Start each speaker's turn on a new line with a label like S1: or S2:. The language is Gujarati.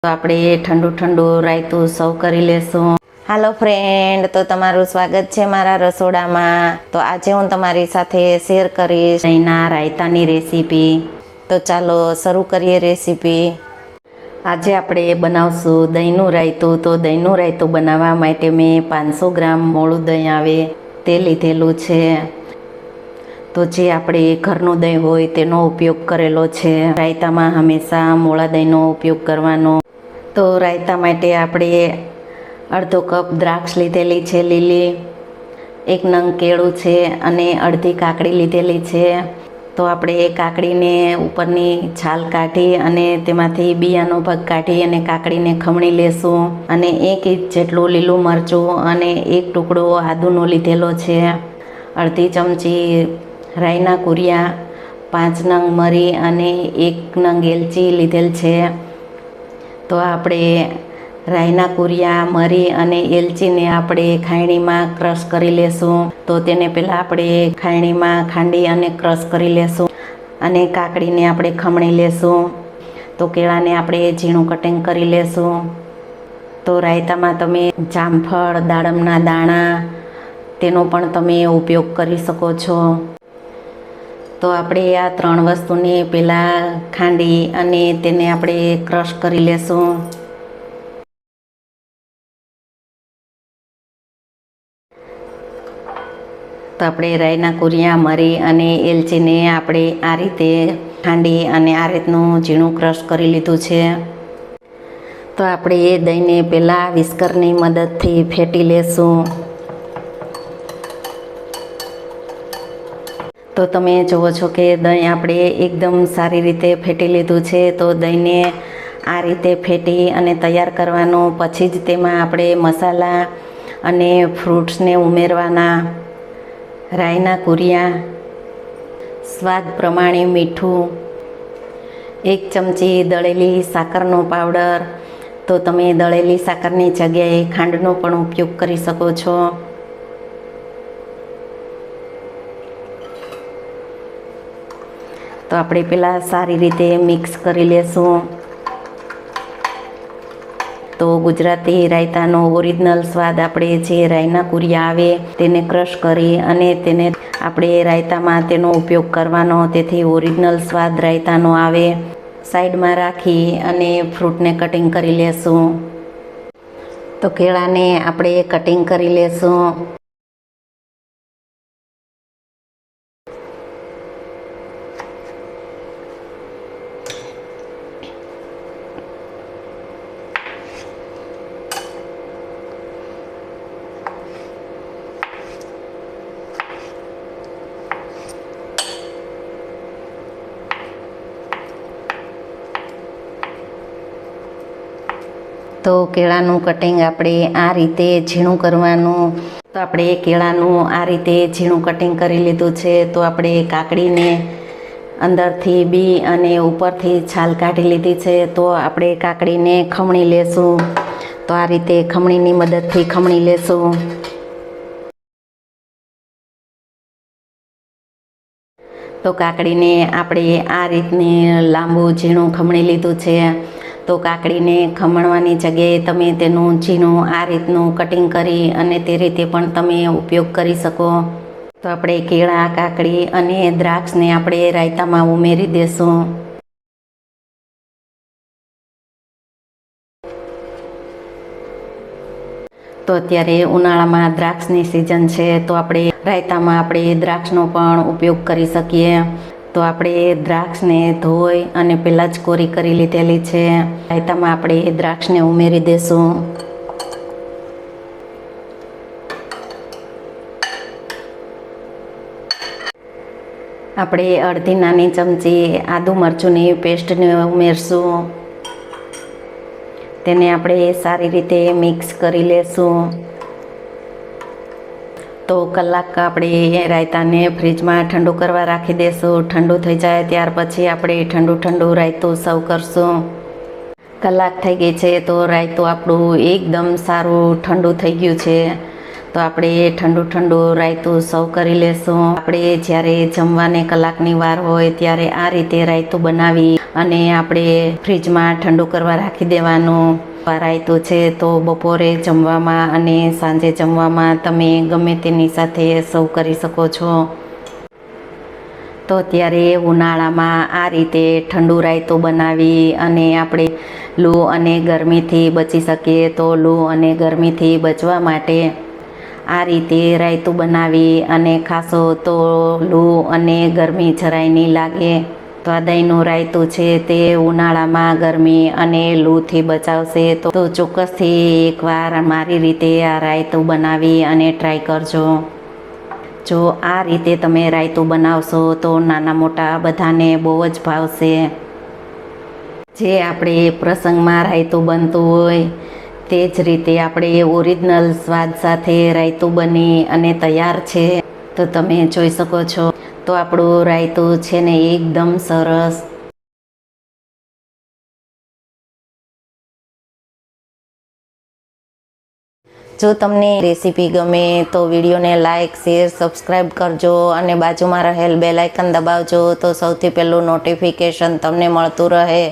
S1: તો આપણે ઠંડુ ઠંડુ રાયતું સર્વ કરી લેશું। હાલો ફ્રેન્ડ, તો તમારું સ્વાગત છે મારા રસોડામાં। તો આજે હું તમારી સાથે શેર કરીશ દહીંના રાયતાની રેસીપી। તો ચાલો શરૂ કરીએ રેસીપી। આજે આપણે બનાવશું દહીંનું રાયતું। તો દહીંનું રાયતું બનાવવા માટે મેં 500 ગ્રામ મોળું દહીં આવે તે લીધેલું છે। તો જે આપણે ઘરનું દહીં હોય તેનો ઉપયોગ કરેલો છે। રાયતામાં હંમેશા મોળા દહીંનો ઉપયોગ કરવાનો। તો રાયતા માટે આપણે અડધો કપ દ્રાક્ષ લીધેલી છે લીલી, 1 નંગ કેળું છે અને અડધી કાકડી લીધેલી છે। તો આપણે કાકડીને ઉપરની છાલ કાઢી અને તેમાંથી બિયાનો ભાગ કાઢી અને કાકડીને ખમણી લેશું। અને 1 ઇંચ જેટલું લીલું મરચું અને 1 ટુકડો આદુનો લીધેલો છે। અડધી ચમચી રાઈના કુરિયા, 5 નંગ મરી અને 1 નંગ એલચી લીધેલ છે। તો આપણે રાઈના કુરિયા, મરી અને એલચીને આપણે ખાયણીમાં ક્રશ કરી લેશું। તો તેને પહેલાં આપણે ખાયણીમાં ખાંડી અને ક્રશ કરી લેશું અને કાકડીને આપણે ખમણી લેશું। તો કેળાને આપણે ઝીણું કટિંગ કરી લેશું। તો રાયતામાં તમે જામફળ, દાડમના દાણા તેનો પણ તમે ઉપયોગ કરી શકો છો। તો આપણે આ 3 વસ્તુને પહેલાં ખાંડી અને તેને આપણે ક્રશ કરી લેશું। તો આપણે રાઈના કુરિયા, મરી અને એલચીને આપણે આ રીતે ખાંડી અને આ રીતનું ઝીણું ક્રશ કરી લીધું છે। તો આપણે એ દહીંને પહેલાં વિસ્કરની મદદથી ફેટી લેશું। તો તમે જુઓ છો કે દહીં આપણે એકદમ સારી રીતે ફેટી લીધું છે। તો દહીંને આ રીતે ફેટી અને તૈયાર કરવાનું, પછી જ તેમાં આપણે મસાલા અને ફ્રૂટ્સને ઉમેરવાના। રાઈના કુરિયા, સ્વાદ પ્રમાણે મીઠું, 1 ચમચી દળેલી સાકરનો પાવડર। તો તમે દળેલી સાકરની જગ્યાએ ખાંડનો પણ ઉપયોગ કરી શકો છો। તો આપણે પહેલાં સારી રીતે મિક્સ કરી લેશું। તો ગુજરાતી રાયતાનો ઓરિજિનલ સ્વાદ આપણે જે રાઈના કુરિયા આવે તેને ક્રશ કરી અને તેને આપણે રાયતામાં તેનો ઉપયોગ કરવાનો, તેથી ઓરિજિનલ સ્વાદ રાયતાનો આવે। સાઈડમાં રાખી અને ફ્રૂટને કટિંગ કરી લેશું। તો કેળાને આપણે કટિંગ કરી લેશું। તો કેળાનું કટિંગ આપણે આ રીતે ઝીણું કરવાનું। તો આપણે કેળાનું આ રીતે ઝીણું કટિંગ કરી લીધું છે। તો આપણે કાકડીને અંદરથી બી અને ઉપરથી છાલ કાઢી લીધી છે। તો આપણે કાકડીને ખમણી લેશું। તો આ રીતે ખમણીની મદદથી ખમણી લેશું। તો કાકડીને આપણે આ રીતને લાંબુ ઝીણું ખમણી લીધું છે। તો કાકડીને ખમણવાની જગ્યાએ તમે તેનું ઝીણું આ રીતનું કટિંગ કરી અને તે રીતે પણ તમે ઉપયોગ કરી શકો। તો આપણે કેળા, કાકડી અને દ્રાક્ષને આપણે રાયતામાં ઉમેરી દેશું। તો અત્યારે ઉનાળામાં દ્રાક્ષની સિઝન છે, તો આપણે રાયતામાં આપણે દ્રાક્ષનો પણ ઉપયોગ કરી શકીએ। તો આપણે દ્રાક્ષને ધોઈ અને પહેલાં જ કોરી કરી લીધેલી છે। રાયતામાં આપણે દ્રાક્ષને ઉમેરી દેશું। આપણે અડધી નાની ચમચી આદુ મરચુંની પેસ્ટને ઉમેરશું। તેને આપણે સારી રીતે મિક્સ કરી લેશું। તો કલાક આપણે રાયતાને ફ્રીજમાં ઠંડુ કરવા રાખી દેશું। ઠંડુ થઈ જાય ત્યાર પછી આપણે ઠંડુ ઠંડુ રાયતું સર્વ કરશું। કલાક થઈ ગઈ છે, તો રાયતું આપણું એકદમ સારું ઠંડુ થઈ ગયું છે। તો આપણે ઠંડુ ઠંડુ રાયતું સર્વ કરી લેશું. આપણે જ્યારે જમવાને કલાકની વાર હોય ત્યારે આ રીતે રાયતું બનાવી અને આપણે ફ્રીજમાં ઠંડુ કરવા રાખી દેવાનું. આ રાયતું છે તો બપોરે જમવામાં અને સાંજે જમવામાં તમે ગમે તેની સાથે સર્વ કરી શકો છો. તો ત્યારે ઉનાળામાં આ રીતે ઠંડુ રાયતું બનાવી અને આપણે લૂ અને ગરમીથી બચી શકીએ. તો લૂ અને ગરમીથી બચવા માટે આ રીતે રાયતું બનાવી અને ખાશો તો લૂ અને ગરમી જરાય નહીં લાગે. તો આ દહીંનું રાયતું છે તે ઉનાળામાં ગરમી અને લૂથી બચાવશે. તો ચોક્કસથી એકવાર મારી રીતે આ રાયતું બનાવી અને ટ્રાય કરજો. જો આ રીતે તમે રાયતું બનાવશો તો નાના મોટા બધાને બહુ જ ભાવશે. જે આપણે પ્રસંગમાં રાયતું બનતું હોય તે જ રીતે આપણે ઓરિજિનલ સ્વાદ સાથે રાયતું બની અને તૈયાર છે. તો તમે જોઈ શકો છો તો આપણું રાયતું છે ને એકદમ સરસ. જો તમને રેસીપી ગમે તો વિડીયોને લાઇક, શેર, સબસ્ક્રાઈબ કરજો અને બાજુમાં રહેલ બેલ આઇકન દબાવજો તો સૌથી પહેલું નોટિફિકેશન તમને મળતું રહે.